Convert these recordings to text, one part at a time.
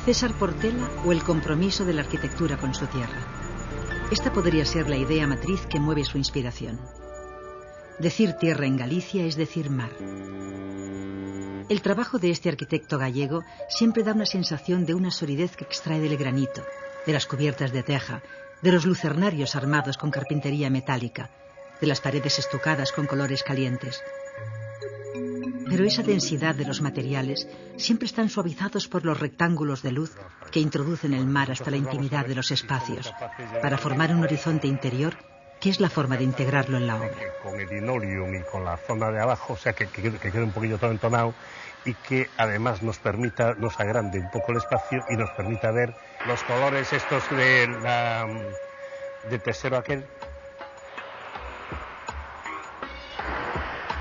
César Portela o el compromiso de la arquitectura con su tierra. Esta podría ser la idea matriz que mueve su inspiración. Decir tierra en Galicia es decir mar. El trabajo de este arquitecto gallego siempre da una sensación de una solidez que extrae del granito, de las cubiertas de teja, de los lucernarios armados con carpintería metálica, de las paredes estucadas con colores calientes. Pero esa densidad de los materiales siempre están suavizados por los rectángulos de luz que introducen el mar hasta la intimidad de los espacios, para formar un horizonte interior que es la forma de integrarlo en la obra. Con el linoleum y con la zona de abajo, o sea, que quede un poquillo todo entonado y que además nos agrande un poco el espacio y nos permita ver los colores estos de tesero aquel,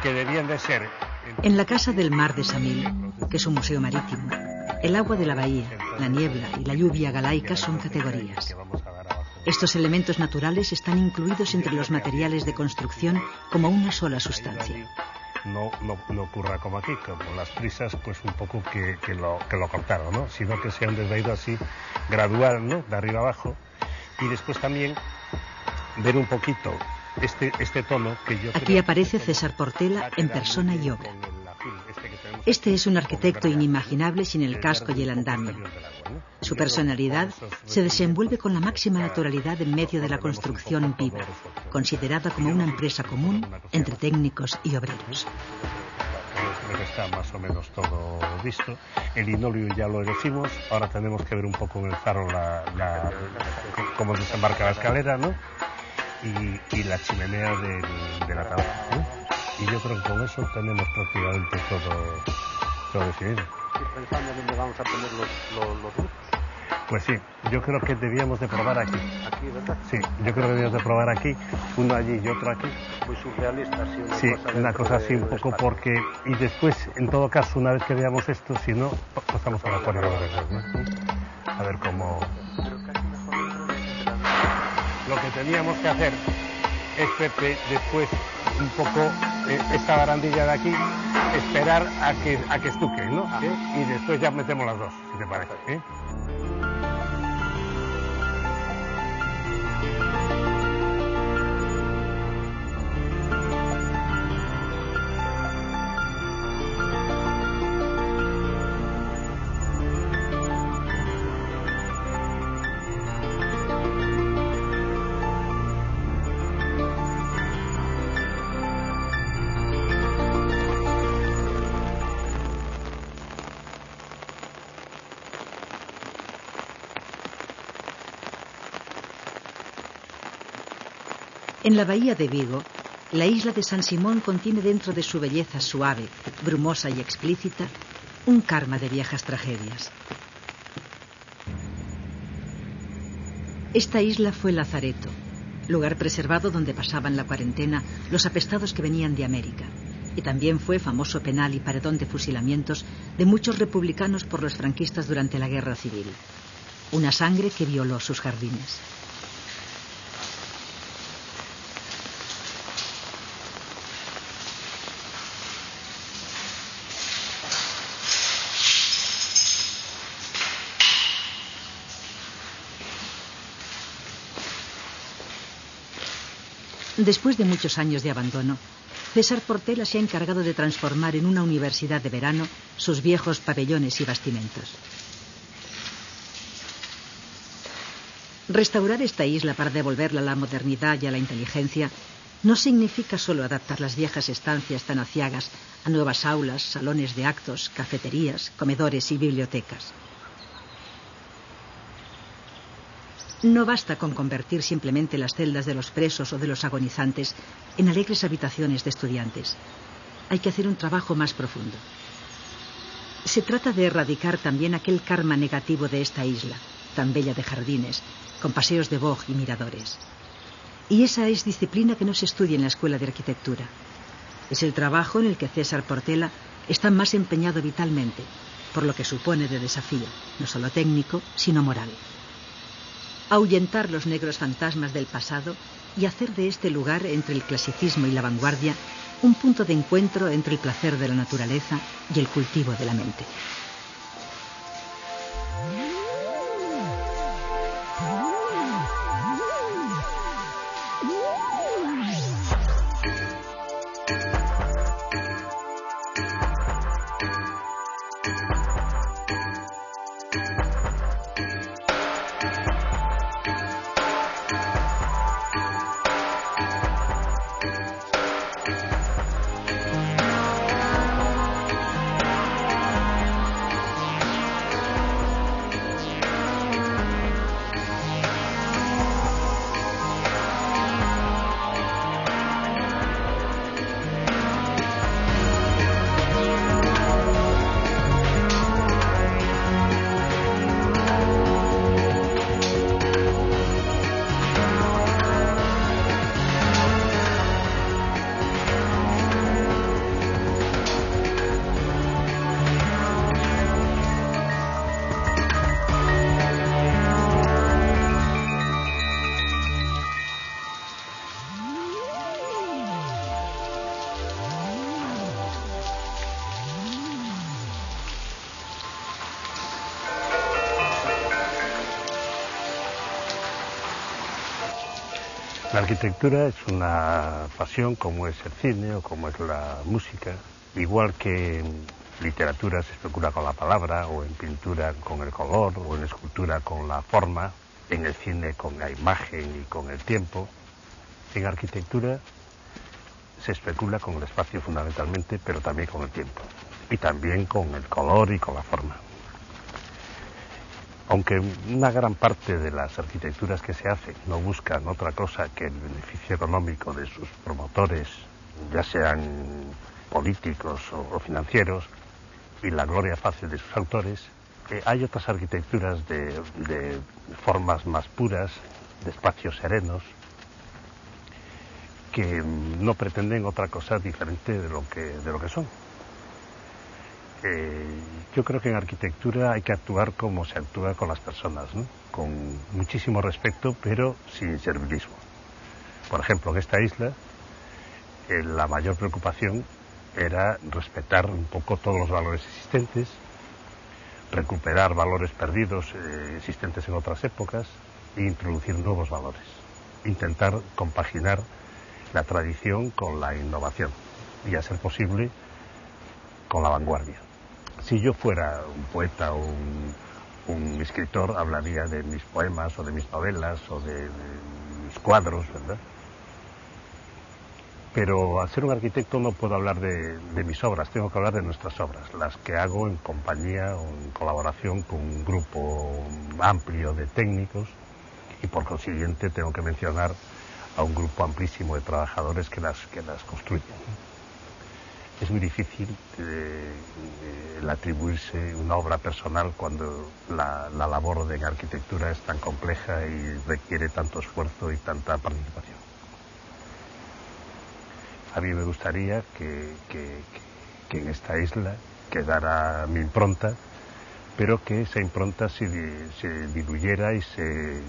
que debían de ser... En la Casa del Mar de Samil, que es un museo marítimo, el agua de la bahía, la niebla y la lluvia galaica son categorías. Estos elementos naturales están incluidos entre los materiales de construcción como una sola sustancia. No ocurra como aquí, como las prisas, pues un poco que lo cortaron, ¿no? Sino que se han desvaído así, gradual, ¿no? De arriba abajo. Y después también ver un poquito este tono que yo... Aquí aparece César Portela en persona y obra. Este es un arquitecto inimaginable sin el casco y el andamio. Su personalidad se desenvuelve con la máxima naturalidad en medio de la construcción viva, considerada como una empresa común entre técnicos y obreros. Está más o menos todo visto. El linóleo ya lo decimos. Ahora tenemos que ver un poco en el faro cómo desembarca la escalera, ¿no? Y la chimenea de la taberna, ¿no? Y yo creo que con eso tenemos prácticamente todo definido. ¿Y pensando dónde vamos a poner los grupos? Pues sí, yo creo que debíamos de probar aquí. Aquí, ¿verdad? Sí, yo creo que debíamos de probar aquí, uno allí y otro aquí. Muy surrealista, sí. Una cosa así un poco porque... Y después, en todo caso, una vez que veamos esto, si no, pasamos a la cuadra de regreso, ¿no? A ver cómo... Lo que teníamos que hacer es, Pepe, después un poco esta barandilla de aquí, esperar a que estuque, ¿no? Y después ya metemos las dos, si te parece, ¿eh? En la bahía de Vigo, la isla de San Simón contiene dentro de su belleza suave, brumosa y explícita, un karma de viejas tragedias. Esta isla fue Lazareto, lugar preservado donde pasaban la cuarentena los apestados que venían de América, y también fue famoso penal y paredón de fusilamientos de muchos republicanos por los franquistas durante la Guerra Civil. Una sangre que violó sus jardines. Después de muchos años de abandono, César Portela se ha encargado de transformar en una universidad de verano sus viejos pabellones y bastimentos. Restaurar esta isla para devolverla a la modernidad y a la inteligencia no significa solo adaptar las viejas estancias tan aciagas a nuevas aulas, salones de actos, cafeterías, comedores y bibliotecas. No basta con convertir simplemente las celdas de los presos o de los agonizantes en alegres habitaciones de estudiantes. Hay que hacer un trabajo más profundo. Se trata de erradicar también aquel karma negativo de esta isla, tan bella de jardines, con paseos de boj y miradores. Y esa es disciplina que no se estudia en la Escuela de Arquitectura. Es el trabajo en el que César Portela está más empeñado vitalmente, por lo que supone de desafío, no solo técnico, sino moral. Ahuyentar los negros fantasmas del pasado y hacer de este lugar, entre el clasicismo y la vanguardia, un punto de encuentro entre el placer de la naturaleza y el cultivo de la mente. La arquitectura es una pasión como es el cine o como es la música. Igual que en literatura se especula con la palabra, o en pintura con el color, o en escultura con la forma, en el cine con la imagen y con el tiempo. En arquitectura se especula con el espacio fundamentalmente, pero también con el tiempo. Y también con el color y con la forma. Aunque una gran parte de las arquitecturas que se hacen no buscan otra cosa que el beneficio económico de sus promotores, ya sean políticos o financieros, y la gloria fácil de sus autores, hay otras arquitecturas de formas más puras, de espacios serenos, que no pretenden otra cosa diferente de lo que son. Yo creo que en arquitectura hay que actuar como se actúa con las personas, ¿no? Con muchísimo respeto, pero sin servilismo. Por ejemplo, en esta isla, la mayor preocupación era respetar un poco todos los valores existentes, recuperar valores perdidos existentes en otras épocas e introducir nuevos valores. Intentar compaginar la tradición con la innovación y, a ser posible, con la vanguardia. Si yo fuera un poeta o un escritor, hablaría de mis poemas o de mis novelas o de mis cuadros, ¿verdad? Pero al ser un arquitecto no puedo hablar de mis obras, tengo que hablar de nuestras obras, las que hago en compañía o en colaboración con un grupo amplio de técnicos, y por consiguiente tengo que mencionar a un grupo amplísimo de trabajadores que las construyen. Es muy difícil el atribuirse una obra personal cuando la labor de arquitectura es tan compleja y requiere tanto esfuerzo y tanta participación. A mí me gustaría que en esta isla quedara mi impronta, pero que esa impronta se diluyera y se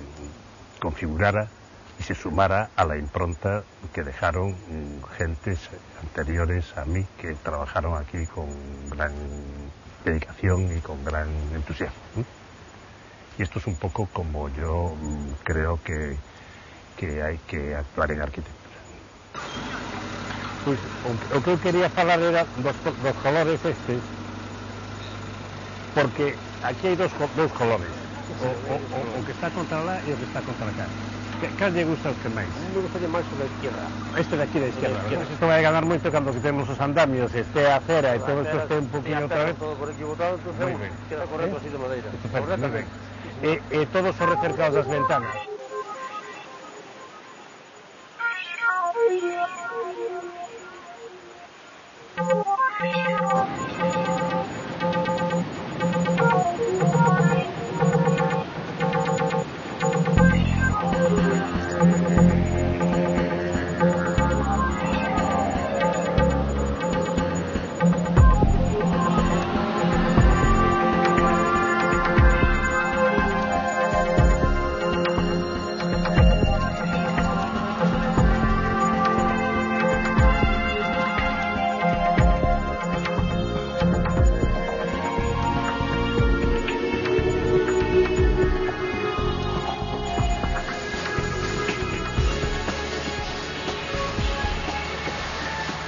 configurara y se sumara a la impronta que dejaron gentes anteriores a mí, que trabajaron aquí con gran dedicación y con gran entusiasmo. Y esto es un poco como yo creo que hay que actuar en arquitectura. Pois, o que eu quería falar era dos colores estes, porque aquí hai dous colores, o que está contra lá e o que está contra cá. Cal lle gusta os que máis? Me gustaría máis o da izquierda. Este de aquí da izquierda, ¿verdad? Isto vai ganar moito cando quitemos os andamios, este a cera e todo isto este un poquinho outra vez. Todo por equivocado, entonces queda correcto así de madeira. Perfecto, moi ben. E todos os recercados das ventanas.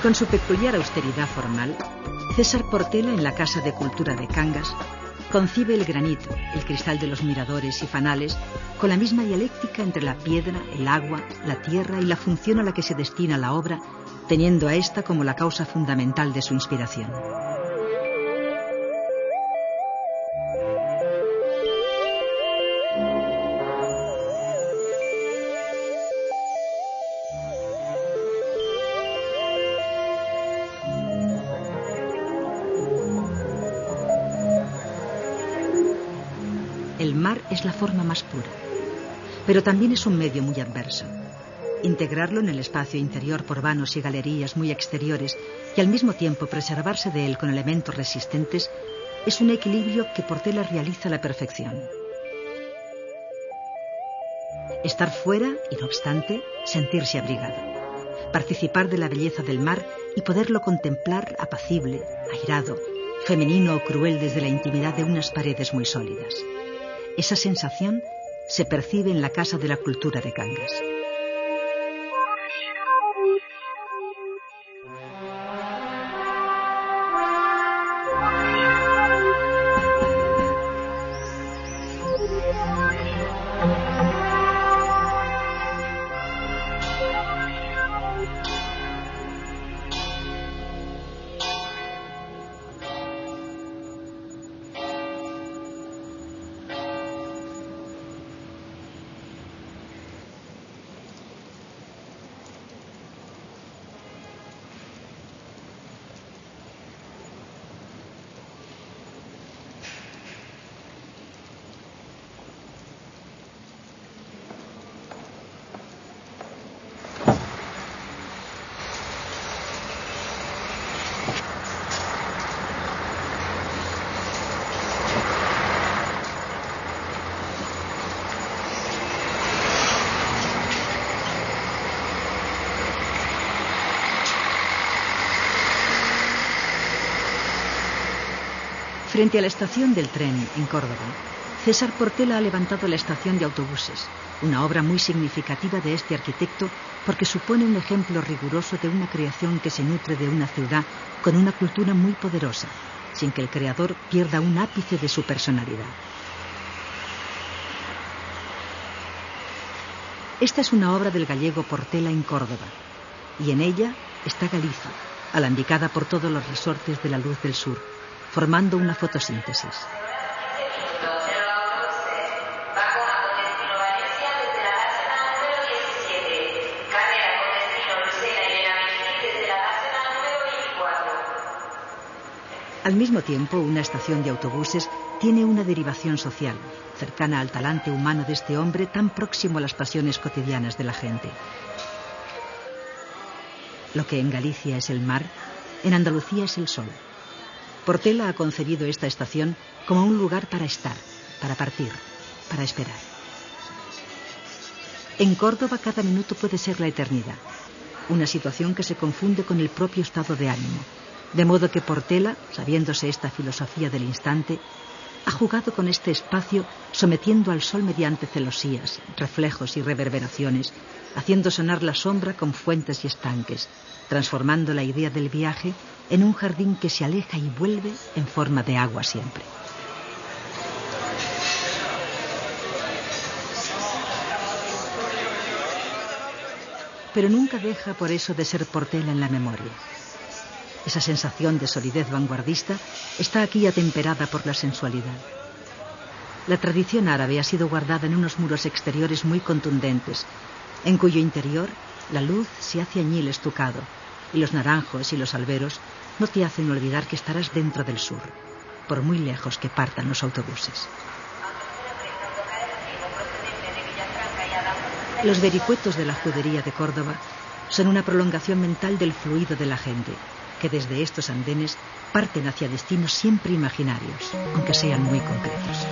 Con su peculiar austeridad formal, César Portela, en la Casa de Cultura de Cangas, concibe el granito, el cristal de los miradores y fanales, con la misma dialéctica entre la piedra, el agua, la tierra y la función a la que se destina la obra, teniendo a esta como la causa fundamental de su inspiración. El mar es la forma más pura, pero también es un medio muy adverso. Integrarlo en el espacio interior por vanos y galerías muy exteriores y al mismo tiempo preservarse de él con elementos resistentes es un equilibrio que Portela realiza a la perfección. Estar fuera y, no obstante, sentirse abrigado. Participar de la belleza del mar y poderlo contemplar apacible, airado, femenino o cruel desde la intimidad de unas paredes muy sólidas. Esa sensación se percibe en la Casa de la Cultura de Cangas. Frente a la estación del tren en Córdoba, César Portela ha levantado la estación de autobuses, una obra muy significativa de este arquitecto porque supone un ejemplo riguroso de una creación que se nutre de una ciudad con una cultura muy poderosa, sin que el creador pierda un ápice de su personalidad. Esta es una obra del gallego Portela en Córdoba, y en ella está Galicia, alambicada por todos los resortes de la luz del sur, formando una fotosíntesis. Al mismo tiempo, una estación de autobuses tiene una derivación social, cercana al talante humano de este hombre tan próximo a las pasiones cotidianas de la gente. Lo que en Galicia es el mar, en Andalucía es el sol. Portela ha concebido esta estación como un lugar para estar, para partir, para esperar. En Córdoba cada minuto puede ser la eternidad, una situación que se confunde con el propio estado de ánimo. De modo que Portela, sabiéndose esta filosofía del instante, ha jugado con este espacio sometiendo al sol mediante celosías, reflejos y reverberaciones, haciendo sonar la sombra con fuentes y estanques, transformando la idea del viaje en un jardín que se aleja y vuelve en forma de agua siempre. Pero nunca deja por eso de ser Portela en la memoria. Esa sensación de solidez vanguardista está aquí atemperada por la sensualidad. La tradición árabe ha sido guardada en unos muros exteriores muy contundentes, en cuyo interior la luz se hace añil estucado, y los naranjos y los alberos no te hacen olvidar que estarás dentro del sur, por muy lejos que partan los autobuses. Los vericuetos de la judería de Córdoba son una prolongación mental del fluido de la gente, que desde estos andenes parten hacia destinos siempre imaginarios, aunque sean muy concretos.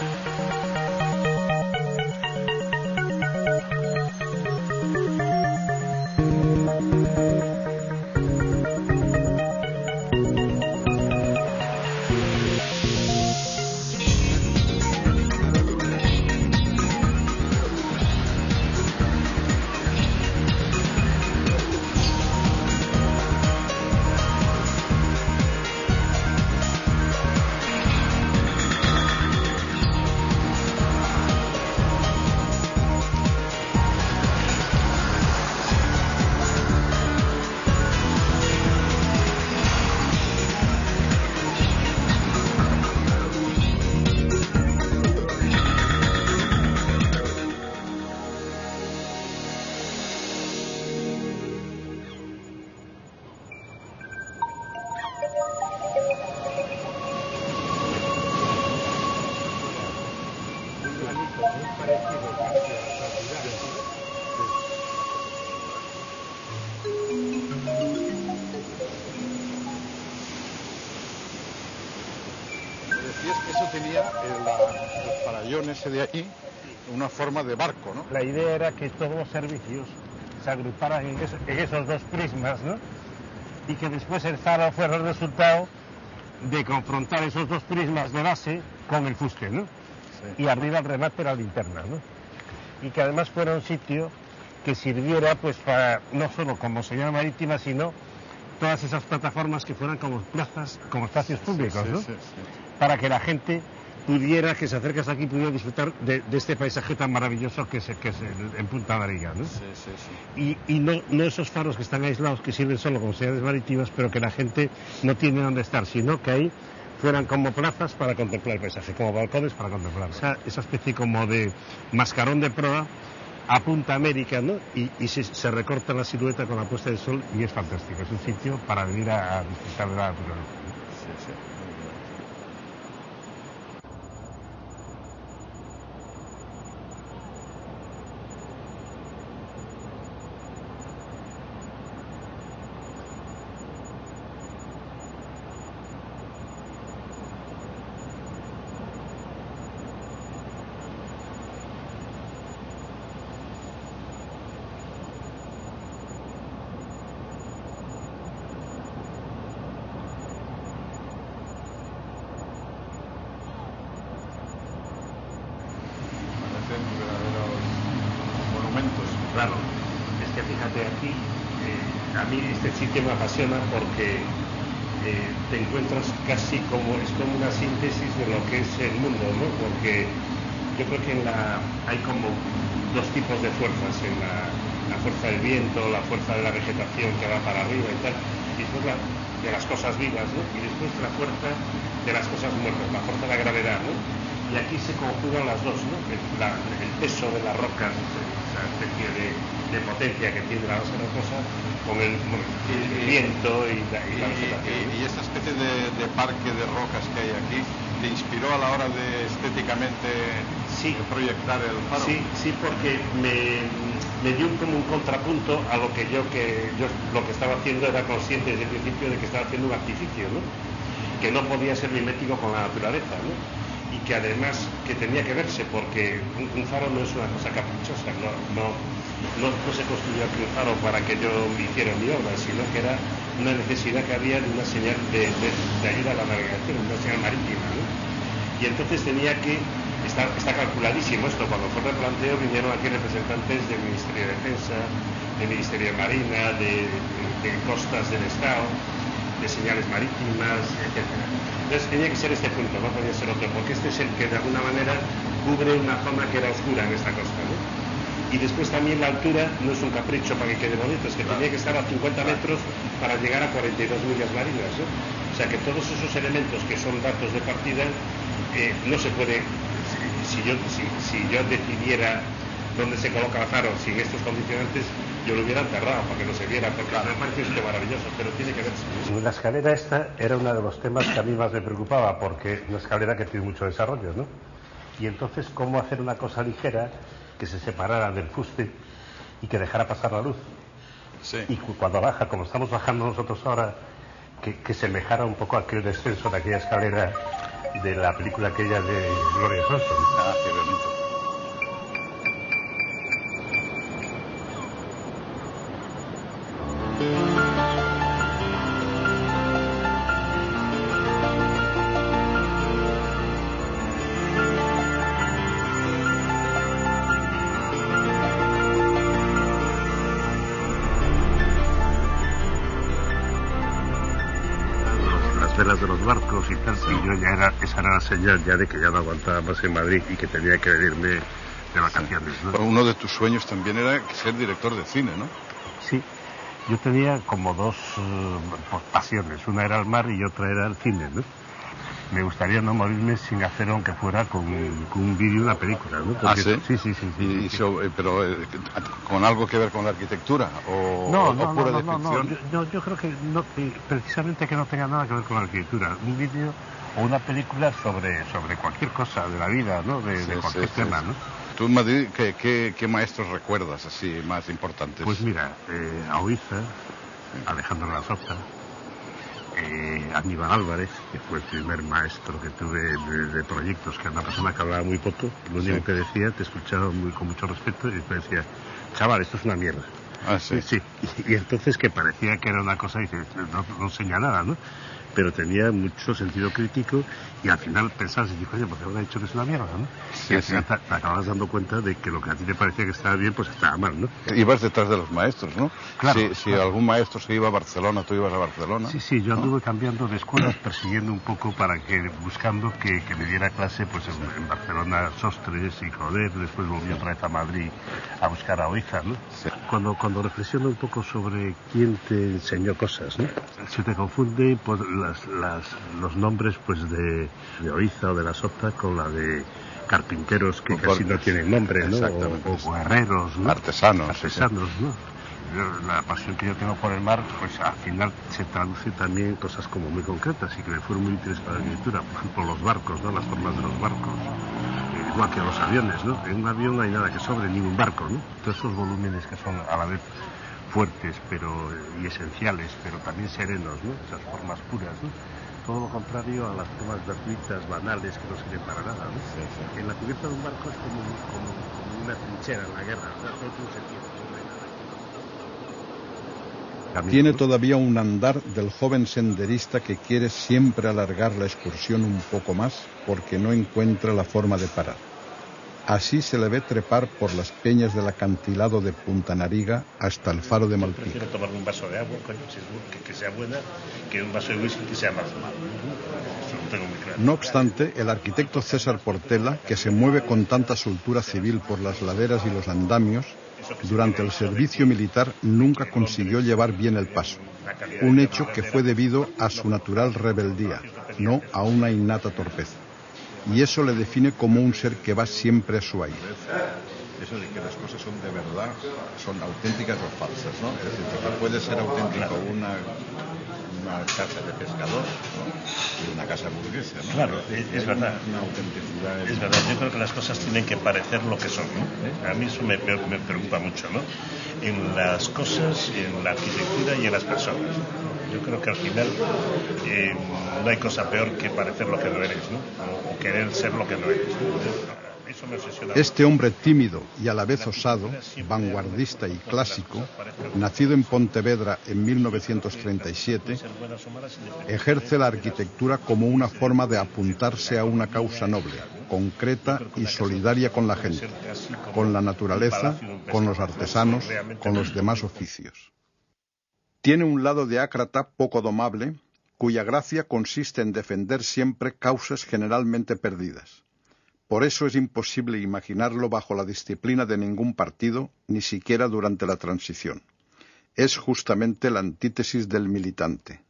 Eso tenía los farallones de ahí, una forma de barco, ¿no? La idea era que todos los servicios se agruparan en esos dos prismas, ¿no? Y que después el faro fuera el resultado de confrontar esos dos prismas de base con el fuste, ¿no? Sí. Y arriba el remate la linterna, ¿no? Y que además fuera un sitio que sirviera pues para, no solo como señal marítima, sino todas esas plataformas que fueran como plazas, como espacios públicos, ¿no? Sí. Para que la gente pudiera, que se acerque hasta aquí, pudiera disfrutar de este paisaje tan maravilloso que es en Punta Mariga, ¿no? Sí. Y no esos faros que están aislados, que sirven solo como señales marítimas, pero que la gente no tiene dónde estar, sino que ahí fueran como plazas para contemplar el paisaje, como balcones para contemplar. Esa especie como de mascarón de proa a Punta América, ¿no? Y se recorta la silueta con la puesta del sol y es fantástico. Es un sitio para venir a disfrutar de la naturaleza. Sí. momentos. Claro, es que fíjate aquí, a mí este sitio me apasiona porque te encuentras casi como, es como una síntesis de lo que es el mundo, ¿no? Porque yo creo que hay como dos tipos de fuerzas, en la fuerza del viento, la fuerza de la vegetación que va para arriba y tal, y después de las cosas vivas, ¿no? Y después la fuerza de las cosas muertas, la fuerza de la gravedad, ¿no? Y aquí se conjugan las dos, ¿no? El peso de las rocas, esa especie de potencia que tiene la base rocosa, con el viento y la vegetación. Y esta especie de parque de rocas que hay aquí, ¿te inspiró a la hora de estéticamente proyectar el faro? Sí, porque me dio como un contrapunto a lo que yo lo que estaba haciendo era consciente desde el principio de que estaba haciendo un artificio, ¿no? Que no podía ser mimético con la naturaleza, ¿no? Y que además que tenía que verse, porque un faro no es una cosa caprichosa, no se construyó aquí un faro para que yo hiciera mi obra, sino que era una necesidad que había de una señal de ayuda a la navegación, una señal marítima, ¿no? Y entonces tenía que, está calculadísimo esto, cuando fue el replanteo vinieron aquí representantes del Ministerio de Defensa, del Ministerio de Marina, de costas del Estado, de señales marítimas, etc. Entonces tenía que ser este punto, no podía ser otro, porque este es el que de alguna manera cubre una zona que era oscura en esta costa, ¿no? Y después también la altura no es un capricho para que quede bonito, es que tenía que estar a 50 metros para llegar a 42 millas marinas, ¿no? O sea que todos esos elementos que son datos de partida no se puede, si yo decidiera dónde se coloca el faro sin estos condicionantes, yo lo hubiera enterrado para que no se viera, porque me parece esto maravilloso, pero tiene que verse. La escalera esta era uno de los temas que a mí más me preocupaba, porque es una escalera que tiene mucho desarrollo, ¿no? Y entonces, ¿cómo hacer una cosa ligera que se separara del fuste y que dejara pasar la luz? Sí. Y cuando baja, como estamos bajando nosotros ahora, que semejara un poco a aquel descenso de aquella escalera de la película aquella de Gloria Swanson. Ah, qué bonito. Velas de los barcos y tal, y yo esa era la señal ya de que ya no aguantaba más en Madrid y que tenía que venirme de vacaciones, ¿no? Uno de tus sueños también era ser director de cine, ¿no? Sí, yo tenía como dos pasiones, una era el mar y otra era el cine, ¿no? Me gustaría no morirme sin hacer, aunque fuera con un vídeo, una película, ¿no? Porque, sí. Pero ¿con algo que ver con la arquitectura? ¿O pura de ficción? No, yo creo que no, precisamente que no tenga nada que ver con la arquitectura. Un vídeo o una película sobre cualquier cosa de la vida, ¿no? De cualquier tema, ¿no? ¿Tú en Madrid qué maestros recuerdas así más importantes? Pues mira, a Oiza, Alejandro Lasota, Aníbal Álvarez, que fue el primer maestro que tuve de proyectos, que era una persona que hablaba muy poco, lo único que decía, te escuchaba con mucho respeto y después decía, chaval, esto es una mierda. Ah, sí. Sí. Y entonces que parecía que era una cosa, dice, no enseña nada, ¿no? Pero tenía mucho sentido crítico y al final pensabas y dices, oye, ¿por qué habrá dicho que es una mierda, no? Sí, y al final te acabas dando cuenta de que lo que a ti te parecía que estaba bien, pues estaba mal, ¿no? Ibas detrás de los maestros, ¿no? Claro. Si algún maestro se iba a Barcelona, tú ibas a Barcelona. Sí, yo anduve cambiando de escuelas, persiguiendo un poco buscando que me diera clase pues en Barcelona Sostres y Joder, después volví otra vez a Madrid a buscar a Oiza, ¿no? Sí. Cuando reflexiono un poco sobre quién te enseñó cosas, ¿no? Se te confunde pues, los nombres pues de Oiza o de la Sota con la de carpinteros que casi no tienen nombre, ¿no? O herreros, ¿no? Artesanos, ¿no? La pasión que yo tengo por el mar, pues al final se traduce también en cosas como muy concretas y que me fueron muy interesantes para la arquitectura. Por ejemplo, los barcos, ¿no? Las formas de los barcos. Igual que los aviones, ¿no? En un avión no hay nada que sobre, ni un barco, ¿no? Todos esos volúmenes que son a la vez fuertes y esenciales, pero también serenos, ¿no? Esas formas puras, ¿no? Todo lo contrario a las formas gratuitas, banales, que no sirven para nada, ¿no? Sí. En la cubierta de un barco es como una trinchera en la guerra, o sea, todo tiene un sentido. Tiene todavía un andar del joven senderista que quiere siempre alargar la excursión un poco más porque no encuentra la forma de parar. Así se le ve trepar por las peñas del acantilado de Punta Nariga hasta el faro de Malpica. Prefiero tomarme un vaso de agua, que sea buena, que un vaso de whisky que sea más malo. Eso lo tengo muy claro. No obstante, el arquitecto César Portela, que se mueve con tanta soltura civil por las laderas y los andamios, durante el servicio militar nunca consiguió llevar bien el paso, un hecho que fue debido a su natural rebeldía, no a una innata torpeza. Y eso le define como un ser que va siempre a su aire. Eso de que las cosas son de verdad, son auténticas o falsas, ¿no? Es decir, porque puede ser auténtico una casa de pescador, ¿no? Y una casa burguesa, ¿no? Claro, es verdad. Una autenticidad. Es verdad, yo creo que las cosas tienen que parecer lo que son, ¿no? A mí eso me preocupa mucho, ¿no? En las cosas, en la arquitectura y en las personas. Yo creo que al final no hay cosa peor que parecer lo que no eres, ¿no? O querer ser lo que no eres, ¿no? Eso me obsesiona. Este hombre tímido y a la vez osado, vanguardista y clásico, nacido en Pontevedra en 1937, ejerce la arquitectura como una forma de apuntarse a una causa noble, concreta y solidaria con la gente, con la naturaleza, con los artesanos, con los demás oficios. Tiene un lado de ácrata poco domable, cuya gracia consiste en defender siempre causas generalmente perdidas. Por eso es imposible imaginarlo bajo la disciplina de ningún partido, ni siquiera durante la transición. Es justamente la antítesis del militante.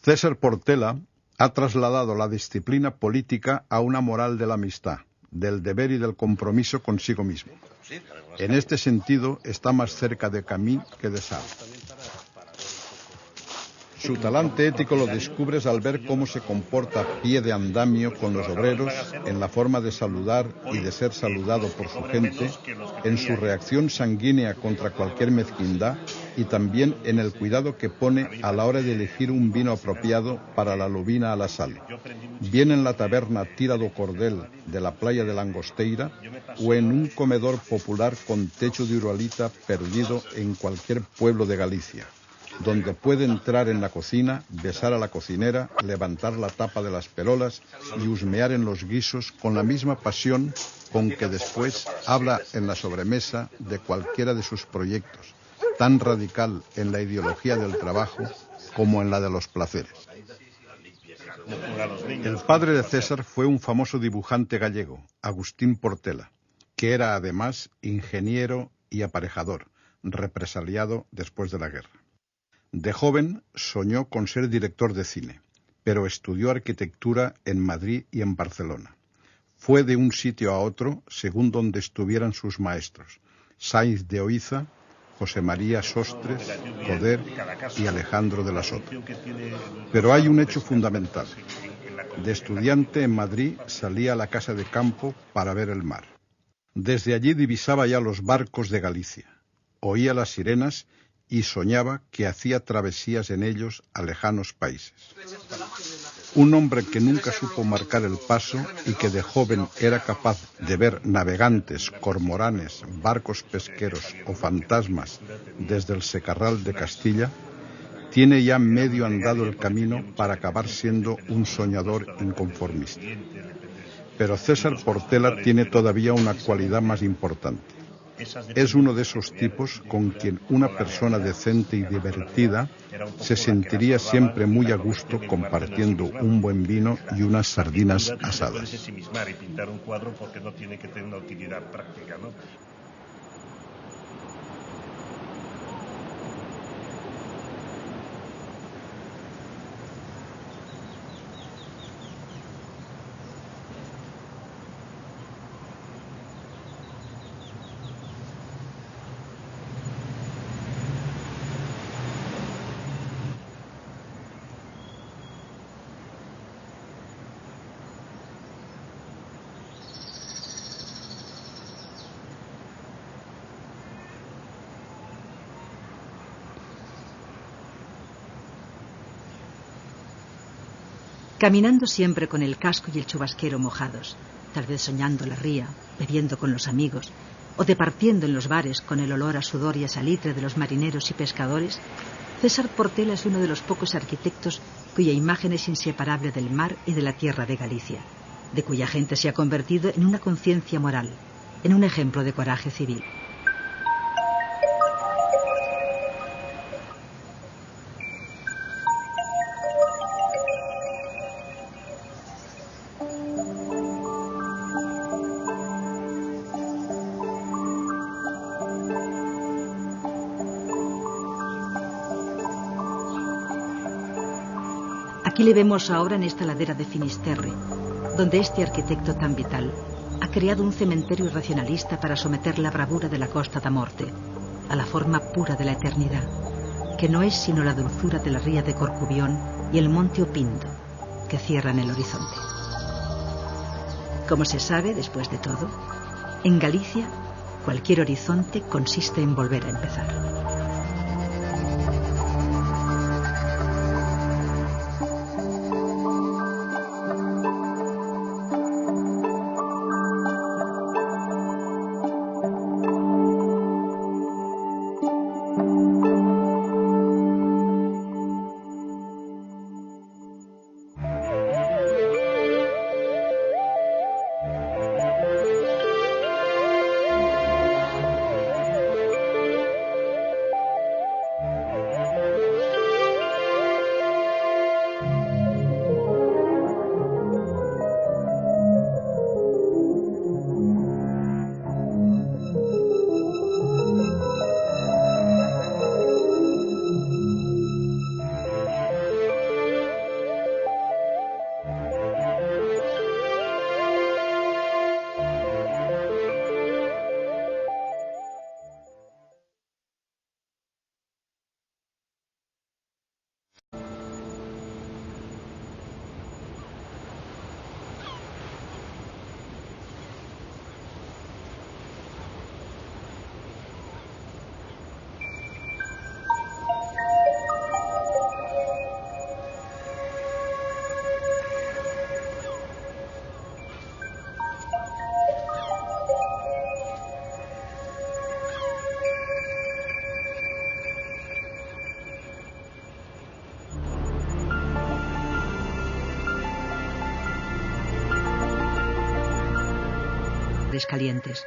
César Portela ha trasladado la disciplina política a una moral de la amistad, del deber y del compromiso consigo mismo. En este sentido está más cerca de Camus que de Sartre. Su talante ético lo descubres al ver cómo se comporta a pie de andamio con los obreros, en la forma de saludar y de ser saludado por su gente, en su reacción sanguínea contra cualquier mezquindad y también en el cuidado que pone a la hora de elegir un vino apropiado para la lubina a la sal, bien en la taberna Tira do Cordel de la playa de Langosteira o en un comedor popular con techo de uralita perdido en cualquier pueblo de Galicia, donde puede entrar en la cocina, besar a la cocinera, levantar la tapa de las perolas y husmear en los guisos con la misma pasión con que después habla en la sobremesa de cualquiera de sus proyectos, tan radical en la ideología del trabajo como en la de los placeres. El padre de César fue un famoso dibujante gallego, Agustín Portela, que era además ingeniero y aparejador, represaliado después de la guerra. De joven soñó con ser director de cine, pero estudió arquitectura en Madrid y en Barcelona. Fue de un sitio a otro según donde estuvieran sus maestros, Sainz de Oiza, José María Sostres, Coder y Alejandro de la Sota. Pero hay un hecho fundamental. De estudiante en Madrid salía a la casa de campo para ver el mar. Desde allí divisaba ya los barcos de Galicia, oía las sirenas y soñaba que hacía travesías en ellos a lejanos países. Un hombre que nunca supo marcar el paso y que de joven era capaz de ver navegantes, cormoranes, barcos pesqueros o fantasmas desde el secarral de Castilla, tiene ya medio andado el camino para acabar siendo un soñador inconformista. Pero César Portela tiene todavía una cualidad más importante. Es uno de esos tipos con quien una persona decente y divertida se sentiría siempre muy a gusto compartiendo un buen vino y unas sardinas asadas. Y pintar un cuadro porque no tiene que tener una utilidad práctica, ¿no? Caminando siempre con el casco y el chubasquero mojados, tal vez soñando la ría, bebiendo con los amigos, o departiendo en los bares con el olor a sudor y a salitre de los marineros y pescadores, César Portela es uno de los pocos arquitectos cuya imagen es inseparable del mar y de la tierra de Galicia. de cuya gente se ha convertido en una conciencia moral, en un ejemplo de coraje civil. Aquí le vemos ahora en esta ladera de Finisterre, donde este arquitecto tan vital ha creado un cementerio racionalista para someter la bravura de la Costa da Morte a la forma pura de la eternidad, que no es sino la dulzura de la ría de Corcubión y el monte Opindo, que cierran el horizonte. Como se sabe, después de todo, en Galicia, cualquier horizonte consiste en volver a empezar. Calientes.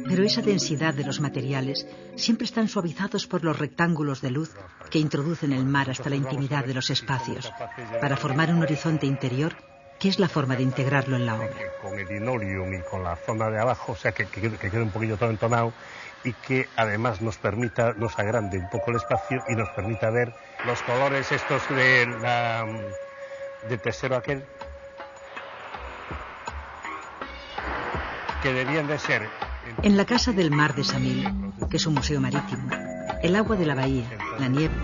Pero esa densidad de los materiales siempre están suavizados por los rectángulos de luz que introducen el mar hasta la intimidad de los espacios, para formar un horizonte interior que es la forma de integrarlo en la obra. Con el linoleum y con la zona de abajo, o sea, que quede un poquillo todo entonado y que además nos agrande un poco el espacio y nos permita ver los colores estos de tesero aquel, que debían de ser. En la Casa del Mar de Samil, que es un museo marítimo, el agua de la bahía, la nieve.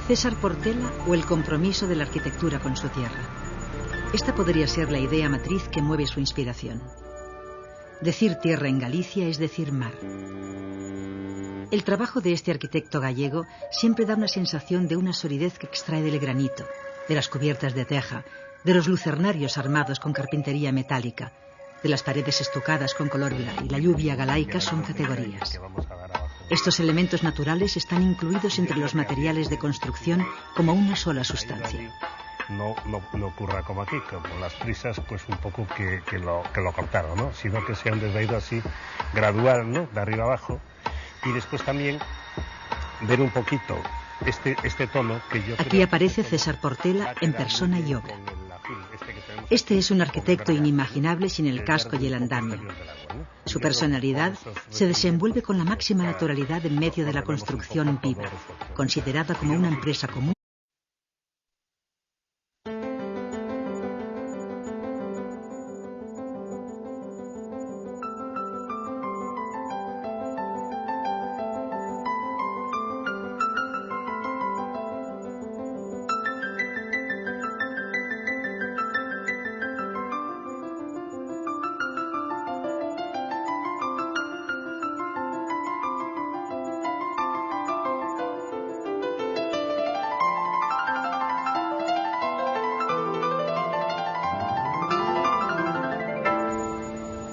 César Portela o el compromiso de la arquitectura con su tierra. Esta podría ser la idea matriz que mueve su inspiración. Decir tierra en Galicia es decir mar. El trabajo de este arquitecto gallego siempre da una sensación de una solidez que extrae del granito, de las cubiertas de teja, de los lucernarios armados con carpintería metálica, de las paredes estucadas con color y la lluvia galaica son categorías. Estos elementos naturales están incluidos entre los materiales de construcción como una sola sustancia. No ocurra como aquí, como las prisas, pues un poco que lo cortaron, ¿no? Sino que se han desvaído así, gradual, ¿no? De arriba abajo. Y después también ver un poquito este tono que yo aquí aparece César Portela en persona y obra. Este es un arquitecto inimaginable sin el casco y el andamio. Su personalidad se desenvuelve con la máxima naturalidad en medio de la construcción viva, considerada como una empresa común